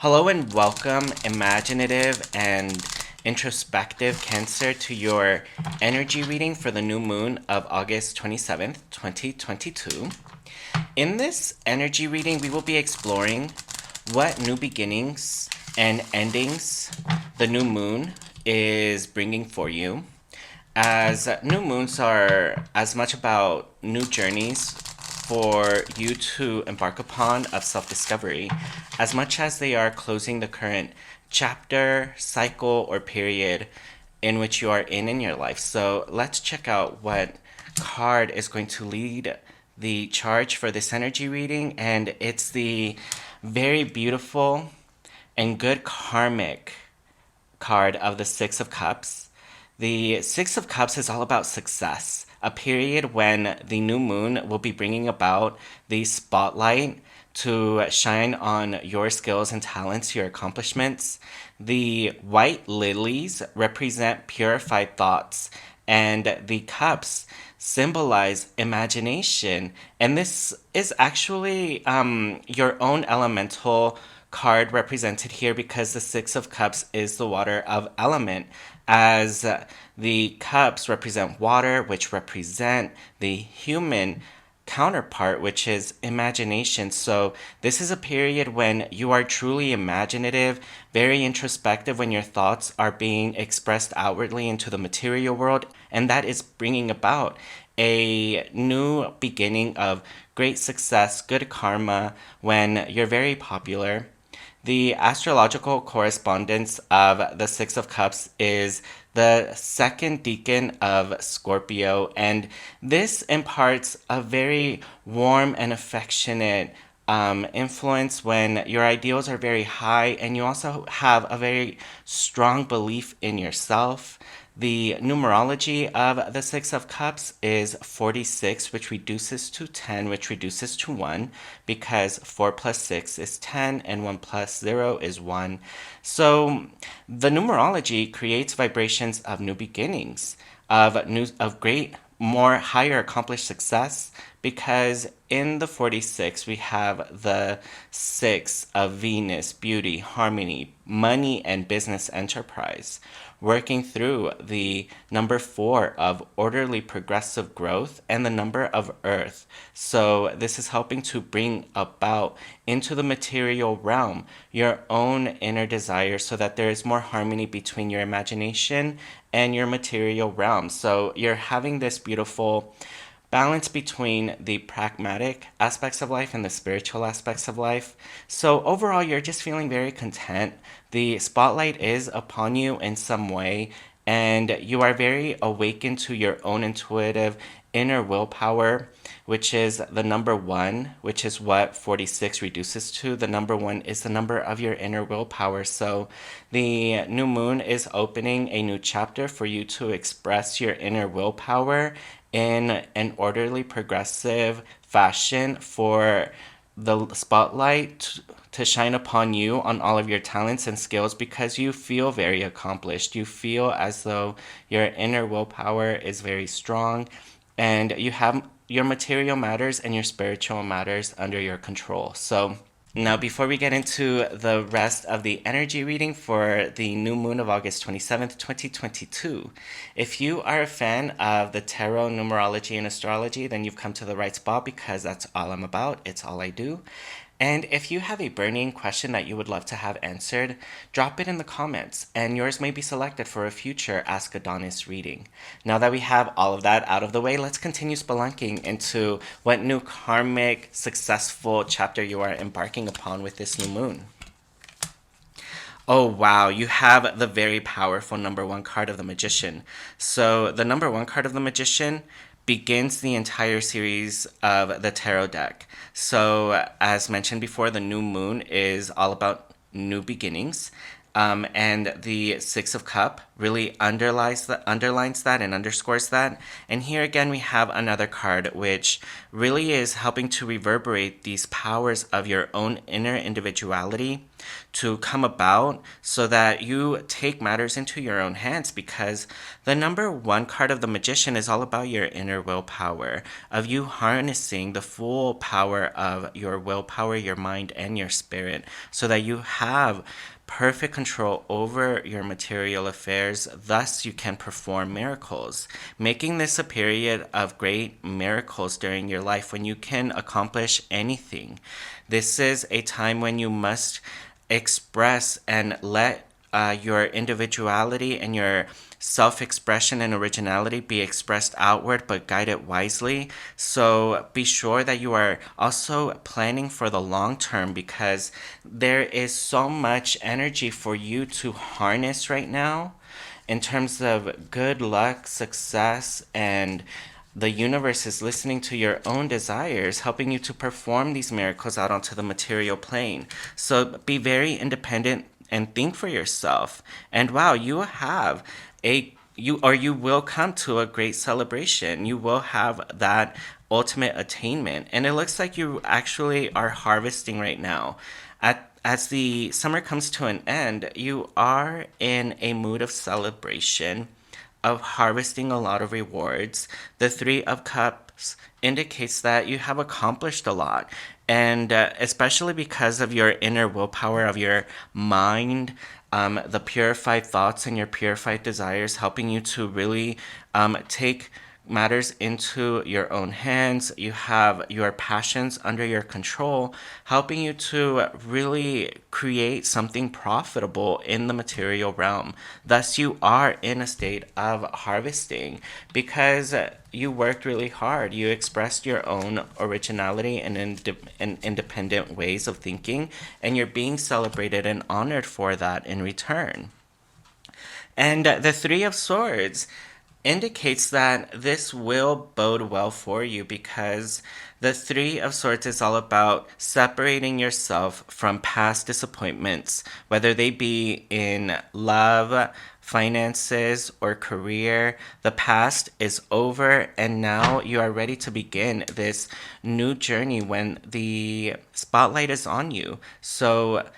Hello and welcome, imaginative and introspective Cancer, to your energy reading for the new moon of August 27th, 2022. In this energy reading, we will be exploring what new beginnings and endings the new moon is bringing for you, as new moons are as much about new journeys for you to embark upon of self-discovery as much as they are closing the current chapter, cycle, or period in which you are in your life. So let's check out what card is going to lead the charge for this energy reading, and it's the very beautiful and good karmic card of the Six of Cups. The Six of Cups is all about success, a period when the new moon will be bringing about the spotlight to shine on your skills and talents, your accomplishments. The white lilies represent purified thoughts, and the cups symbolize imagination. And this is actually your own elemental card represented here, because the Six of Cups is the water of element, as the cups represent water, which represent the human counterpart, which is imagination. So this is a period when you are truly imaginative, very introspective, when your thoughts are being expressed outwardly into the material world, and that is bringing about a new beginning of great success, good karma, when you're very popular. The astrological correspondence of the Six of Cups is the second decan of Scorpio, and this imparts a very warm and affectionate influence when your ideals are very high and you also have a very strong belief in yourself. The numerology of the Six of Cups is 46, which reduces to 10, which reduces to 1, because 4 plus 6 is 10 and 1 plus 0 is 1. So the numerology creates vibrations of new beginnings, of great, more higher accomplished success, because in the 46 we have the 6 of Venus, beauty, harmony, money, and business enterprise, working through the number 4 of orderly progressive growth and the number of Earth. So this is helping to bring about into the material realm your own inner desires, so that there is more harmony between your imagination and your material realm. So you're having this beautiful balance between the pragmatic aspects of life and the spiritual aspects of life. So overall, you're just feeling very content. The spotlight is upon you in some way, and you are very awakened to your own intuitive inner willpower, which is the number 1, which is what 46 reduces to. The number 1 is the number of your inner willpower. So the new moon is opening a new chapter for you to express your inner willpower in an orderly, progressive fashion, for the spotlight to shine upon you on all of your talents and skills, because you feel very accomplished. You feel as though your inner willpower is very strong, and you have your material matters and your spiritual matters under your control. So now, before we get into the rest of the energy reading for the new moon of August 27th, 2022, if you are a fan of the tarot, numerology, and astrology, then you've come to the right spot, because that's all I'm about. It's all I do. And if you have a burning question that you would love to have answered, drop it in the comments, and yours may be selected for a future Ask Adonis reading. Now that we have all of that out of the way, let's continue spelunking into what new karmic, successful chapter you are embarking upon with this new moon. Oh, wow. You have the very powerful number 1 card of the Magician. So the number 1 card of the Magician begins the entire series of the tarot deck. So as mentioned before, the new moon is all about new beginnings. And the Six of Cup really underlines that and underscores that. And here again, we have another card which really is helping to reverberate these powers of your own inner individuality, to come about so that you take matters into your own hands, because the number one card of the Magician is all about your inner willpower, of you harnessing the full power of your willpower, your mind, and your spirit, so that you have perfect control over your material affairs. Thus, you can perform miracles, making this a period of great miracles during your life when you can accomplish anything. This is a time when you must express and let your individuality and your self expression and originality be expressed outward, but guide it wisely. So be sure that you are also planning for the long term, because there is so much energy for you to harness right now in terms of good luck, success, and the universe is listening to your own desires, helping you to perform these miracles out onto the material plane. So be very independent and think for yourself. And wow, you have you will come to a great celebration. You will have that ultimate attainment. And it looks like you actually are harvesting right now. As the summer comes to an end, you are in a mood of celebration, of harvesting a lot of rewards. The Three of Cups indicates that you have accomplished a lot. And especially because of your inner willpower, of your mind, the purified thoughts and your purified desires, helping you to really take matters into your own hands. You have your passions under your control, helping you to really create something profitable in the material realm. Thus, you are in a state of harvesting because you worked really hard. You expressed your own originality and independent ways of thinking, and you're being celebrated and honored for that in return. And the Three of Swords indicates that this will bode well for you, because the Three of Swords is all about separating yourself from past disappointments, whether they be in love, finances, or career. The past is over, and now you are ready to begin this new journey when the spotlight is on you. So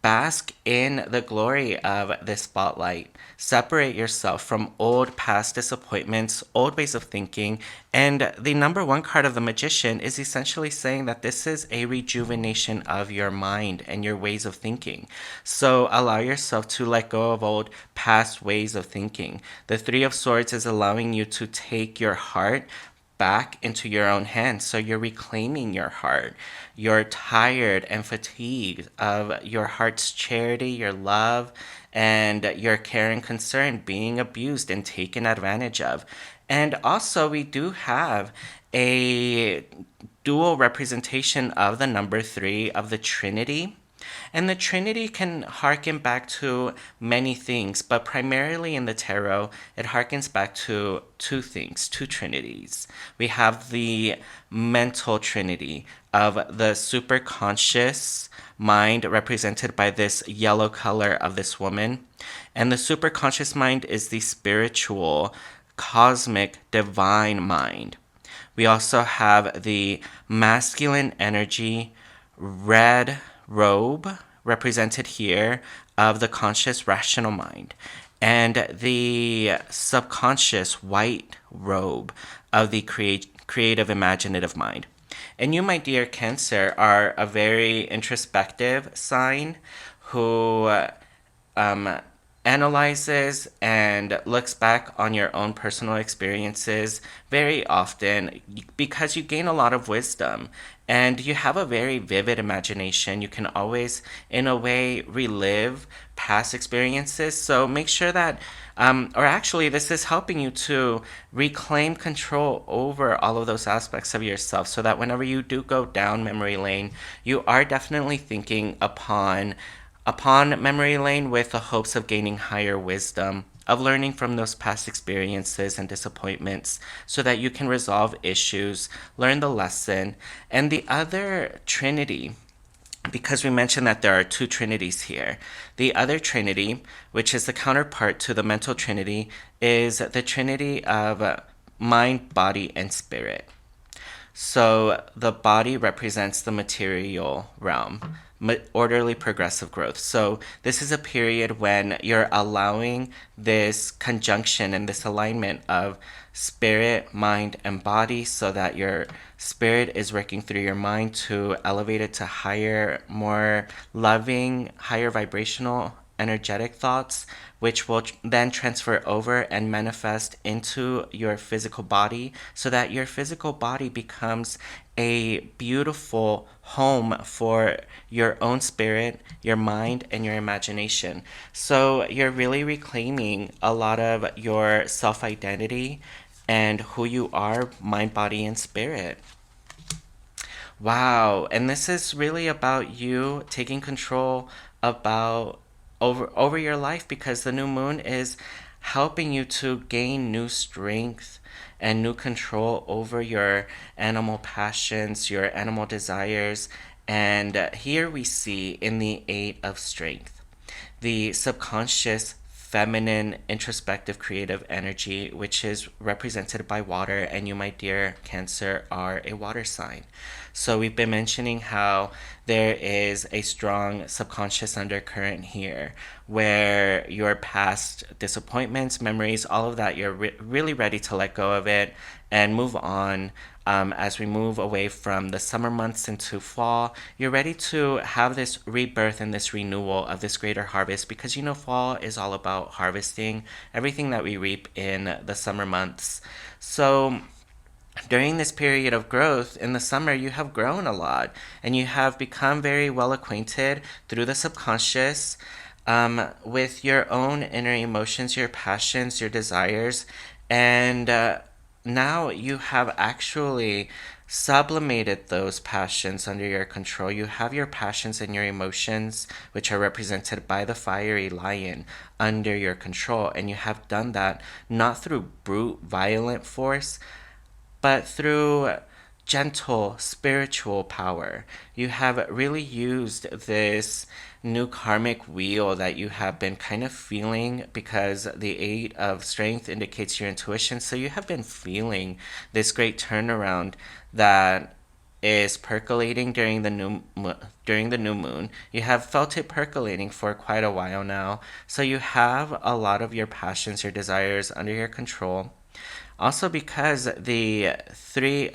bask in the glory of this spotlight. Separate yourself from old past disappointments, old ways of thinking. And the number one card of the Magician is essentially saying that this is a rejuvenation of your mind and your ways of thinking. So allow yourself to let go of old past ways of thinking. The Three of Swords is allowing you to take your heart back into your own hands. So you're reclaiming your heart. You're tired and fatigued of your heart's charity, your love, and your care and concern being abused and taken advantage of. And also, we do have a dual representation of the number three of the Trinity. And the Trinity can harken back to many things, but primarily in the tarot, it harkens back to two things, two trinities. We have the mental trinity of the superconscious mind, represented by this yellow color of this woman. And the superconscious mind is the spiritual, cosmic, divine mind. We also have the masculine energy, red robe, represented here, of the conscious rational mind, and the subconscious white robe of the creative imaginative mind. And you, my dear Cancer, are a very introspective sign who um, analyzes and looks back on your own personal experiences very often, because you gain a lot of wisdom and you have a very vivid imagination. You can always, in a way, relive past experiences. So make sure that, or actually, this is helping you to reclaim control over all of those aspects of yourself, so that whenever you do go down memory lane, you are definitely thinking upon memory lane with the hopes of gaining higher wisdom, of learning from those past experiences and disappointments, so that you can resolve issues, learn the lesson. And the other trinity, because we mentioned that there are two trinities here, the other trinity, which is the counterpart to the mental trinity, is the trinity of mind, body, and spirit. So the body represents the material realm, orderly progressive growth. So this is a period when you're allowing this conjunction and this alignment of spirit, mind, and body so that your spirit is working through your mind to elevate it to higher, more loving, higher vibrational energetic thoughts, which will then transfer over and manifest into your physical body so that your physical body becomes a beautiful home for your own spirit, your mind, and your imagination. So you're really reclaiming a lot of your self identity and who you are, mind, body, and spirit. Wow, and this is really about you taking control about over your life because the new moon is helping you to gain new strength and new control over your animal passions, your animal desires. And here we see in the 8 of Strength the subconscious feminine introspective creative energy, which is represented by water, and you, my dear Cancer, are a water sign. So we've been mentioning how there is a strong subconscious undercurrent here where your past disappointments, memories, all of that, you're really ready to let go of it and move on. As we move away from the summer months into fall, you're ready to have this rebirth and this renewal of this greater harvest because you know fall is all about harvesting everything that we reap in the summer months. So during this period of growth in the summer, you have grown a lot and you have become very well acquainted through the subconscious with your own inner emotions, your passions, your desires, and now you have actually sublimated those passions under your control. You have your passions and your emotions, which are represented by the fiery lion, under your control. And you have done that not through brute, violent force, but through gentle spiritual power. You have really used this new karmic wheel that you have been kind of feeling because the 8 of Strength indicates your intuition. So you have been feeling this great turnaround that is percolating during the new moon. You have felt it percolating for quite a while now. So you have a lot of your passions, your desires under your control. Also, because the the Three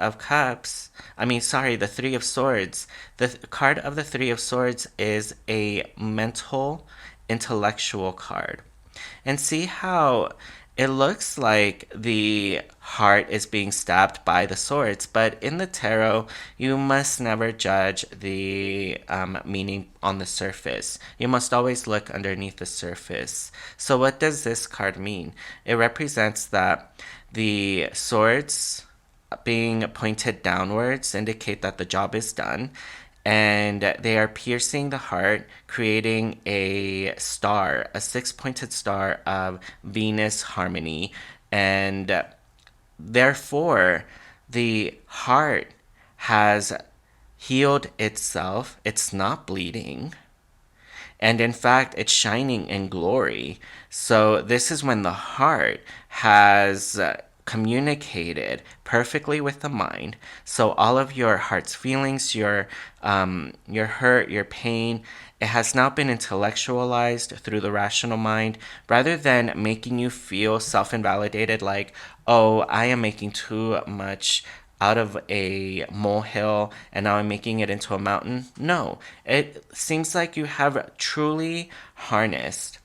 of Swords, the card of the Three of Swords is a mental, intellectual card. And see how it looks like the heart is being stabbed by the swords, but in the tarot, you must never judge the meaning on the surface. You must always look underneath the surface. So, what does this card mean? It represents that the swords being pointed downwards indicate that the job is done, and they are piercing the heart, creating a star, a six-pointed star of Venus harmony, and therefore the heart has healed itself. It's not bleeding, and in fact, it's shining in glory. So, this is when the heart has communicated perfectly with the mind. So, all of your heart's feelings, your hurt, your pain, it has now been intellectualized through the rational mind rather than making you feel self invalidated like, oh, I am making too much out of a molehill and now I'm making it into a mountain. No, it seems like you have truly harnessed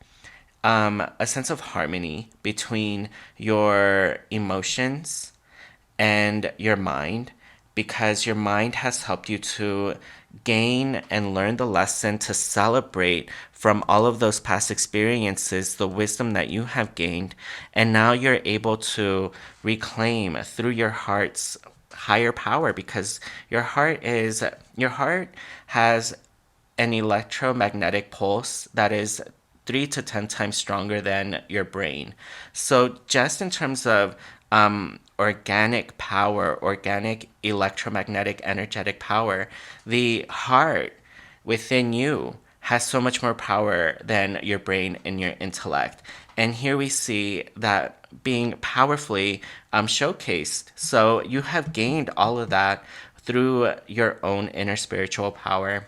a sense of harmony between your emotions and your mind because your mind has helped you to gain and learn the lesson to celebrate from all of those past experiences the wisdom that you have gained, and now you're able to reclaim through your heart's higher power because your heart has an electromagnetic pulse that is 3 to 10 times stronger than your brain. So, just in terms of organic power, organic electromagnetic energetic power, the heart within you has so much more power than your brain and your intellect. And here we see that being powerfully showcased. So you have gained all of that through your own inner spiritual power.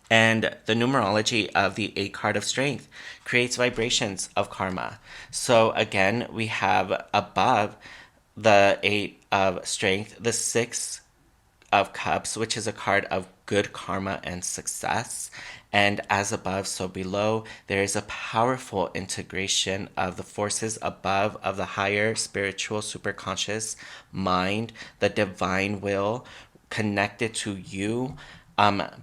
And the numerology of the 8 card of strength creates vibrations of karma. So again, we have above the 8 of strength, the 6 of cups, which is a card of good karma and success. And as above, so below, there is a powerful integration of the forces above of the higher spiritual superconscious mind, the divine will connected to you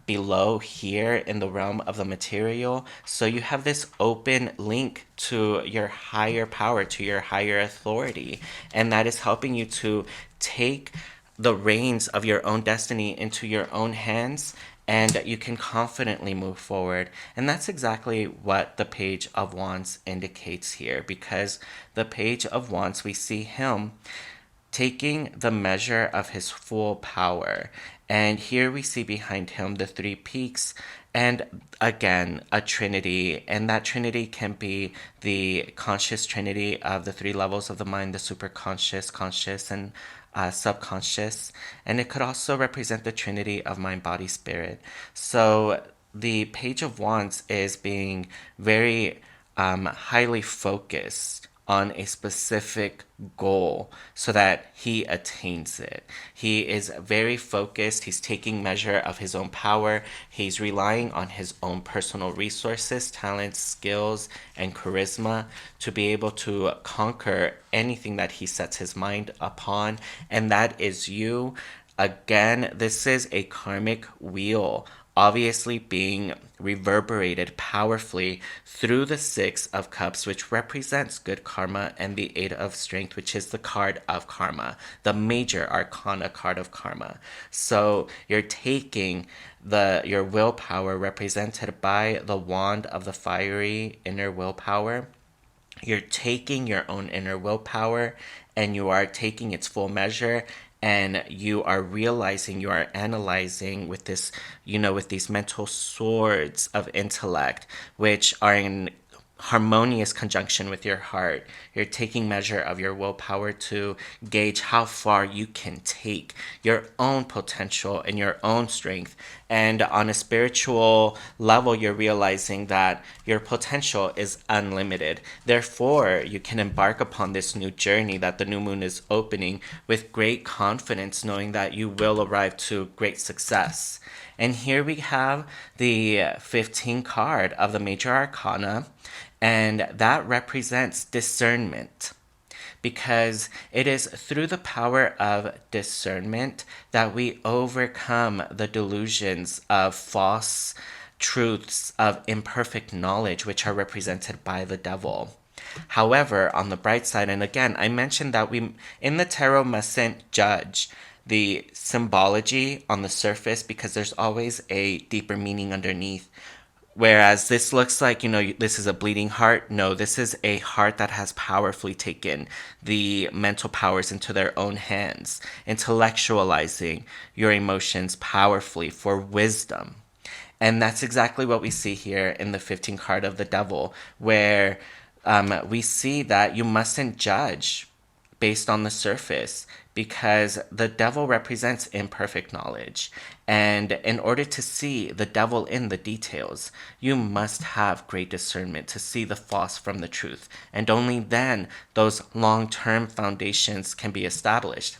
below here in the realm of the material. So you have this open link to your higher power, to your higher authority. And that is helping you to take the reins of your own destiny into your own hands, and you can confidently move forward. And that's exactly what the Page of Wands indicates here, because the Page of Wands, we see him taking the measure of his full power. And here we see behind him the 3 peaks, and again, a trinity. And that trinity can be the conscious trinity of the 3 levels of the mind, the superconscious, conscious, and subconscious. And it could also represent the trinity of mind, body, spirit. So the Page of Wands is being very highly focused on a specific goal so that he attains it. He is very focused. He's taking measure of his own power. He's relying on his own personal resources, talents, skills, and charisma to be able to conquer anything that he sets his mind upon. And that is you. Again, this is a karmic wheel, obviously being reverberated powerfully through the 6 of cups, which represents good karma, and the 8 of strength, which is the card of karma, the major arcana card of karma. So you're taking your willpower, represented by the wand of the fiery inner willpower. You're taking your own inner willpower and you are taking its full measure, and you are realizing, you are analyzing with this, with these mental swords of intellect, which are in harmonious conjunction with your heart. You're taking measure of your willpower to gauge how far you can take your own potential and your own strength. And on a spiritual level, you're realizing that your potential is unlimited. Therefore, you can embark upon this new journey that the new moon is opening with great confidence, knowing that you will arrive to great success. And here we have the 15 card of the major arcana, and that represents discernment, because it is through the power of discernment that we overcome the delusions of false truths, of imperfect knowledge, which are represented by the devil. However, on the bright side, and again, I mentioned that we in the tarot mustn't judge the symbology on the surface, because there's always a deeper meaning underneath. Whereas this looks like, this is a bleeding heart. No, this is a heart that has powerfully taken the mental powers into their own hands, intellectualizing your emotions powerfully for wisdom. And that's exactly what we see here in the 15 card of the devil, where we see that you mustn't judge based on the surface, because the devil represents imperfect knowledge. And in order to see the devil in the details, you must have great discernment to see the false from the truth. And only then those long-term foundations can be established.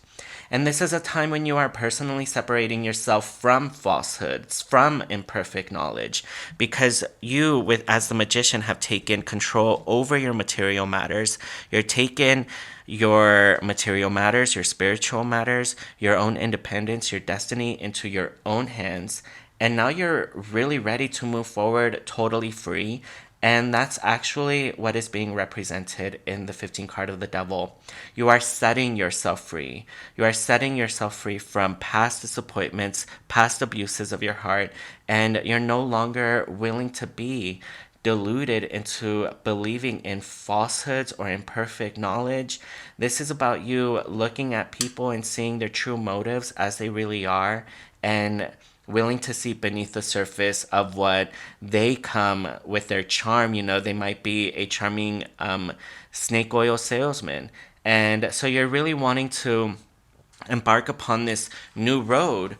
And this is a time when you are personally separating yourself from falsehoods, from imperfect knowledge, because you, as the magician, have taken control over your material matters. You're taking your material matters, your spiritual matters, your own independence, your destiny into your own hands. And now you're really ready to move forward totally free. And that's actually what is being represented in the 15 card of the devil. You are setting yourself free. You are setting yourself free from past disappointments, past abuses of your heart, and you're no longer willing to be deluded into believing in falsehoods or imperfect knowledge. This is about you looking at people and seeing their true motives as they really are, and willing to see beneath the surface of what they come with their charm. You know, they might be a charming snake oil salesman. And so you're really wanting to embark upon this new road,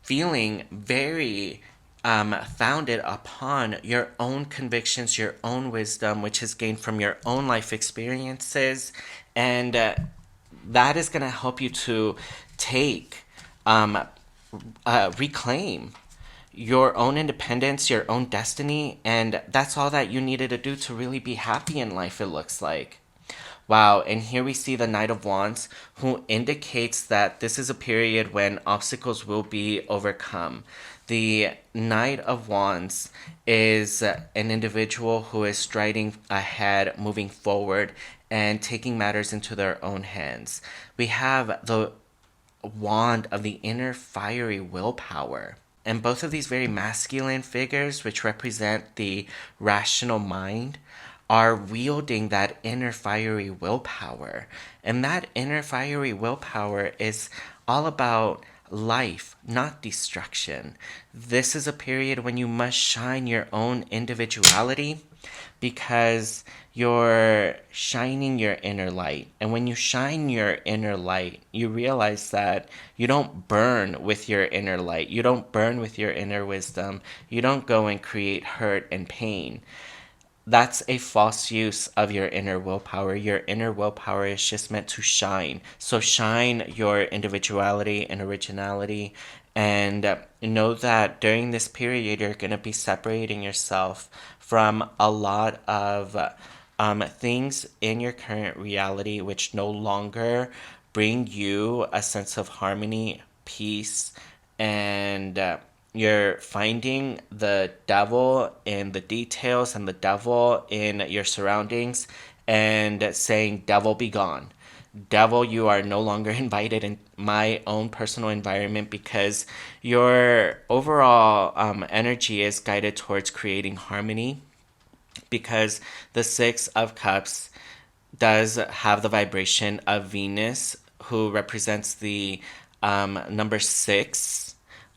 feeling very founded upon your own convictions, your own wisdom, which is gained from your own life experiences. And that is going to help you to take, reclaim your own independence, your own destiny. And that's all that you needed to do to really be happy in life, it looks like. Wow, and here we see the Knight of Wands, who indicates that this is a period when obstacles will be overcome. The Knight of Wands is an individual who is striding ahead, moving forward, and taking matters into their own hands. We have the wand of the inner fiery willpower. And both of these very masculine figures, which represent the rational mind, are wielding that inner fiery willpower. And that inner fiery willpower is all about life, not destruction. This is a period when you must shine your own individuality, because you're shining your inner light. And when you shine your inner light, you realize that you don't burn with your inner light. You don't burn with your inner wisdom. You don't go and create hurt and pain. That's a false use of your inner willpower. Your inner willpower is just meant to shine. So shine your individuality and originality, and know that during this period you're going to be separating yourself from a lot of things in your current reality which no longer bring you a sense of harmony, peace, and you're finding the devil in the details and the devil in your surroundings, and saying, "Devil, be gone. Devil, you are no longer invited in my own personal environment," because your overall energy is guided towards creating harmony, because the Six of Cups does have the vibration of Venus, who represents the number six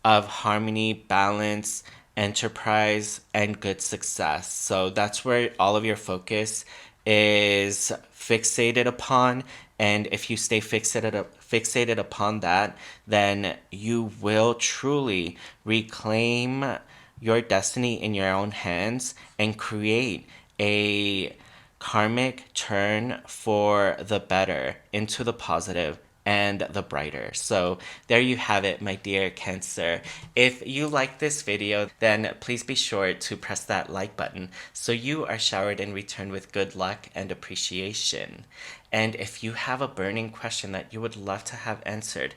of harmony, balance, enterprise, and good success. So that's where all of your focus is fixated upon. And if you stay fixated upon that, then you will truly reclaim your destiny in your own hands and create a karmic turn for the better, into the positive and the brighter. So there you have it, my dear Cancer. If you like this video, then please be sure to press that like button so you are showered in return with good luck and appreciation. And if you have a burning question that you would love to have answered,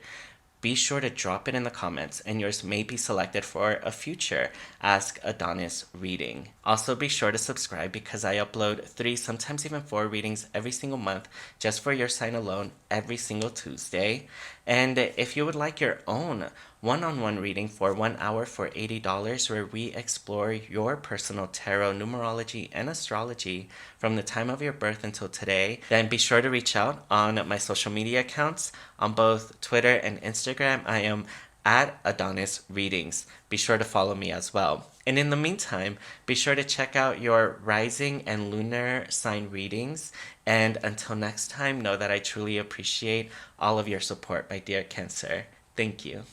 be sure to drop it in the comments, and yours may be selected for a future Ask Adonis reading. Also, be sure to subscribe, because I upload 3, sometimes even 4 readings every single month just for your sign alone every single Tuesday. And if you would like your own one-on-one reading for 1 hour for $80, where we explore your personal tarot, numerology, and astrology from the time of your birth until today, then be sure to reach out on my social media accounts. On both Twitter and Instagram, I am at Adonis Readings. Be sure to follow me as well. And in the meantime, be sure to check out your rising and lunar sign readings. And until next time, know that I truly appreciate all of your support, my dear Cancer. Thank you.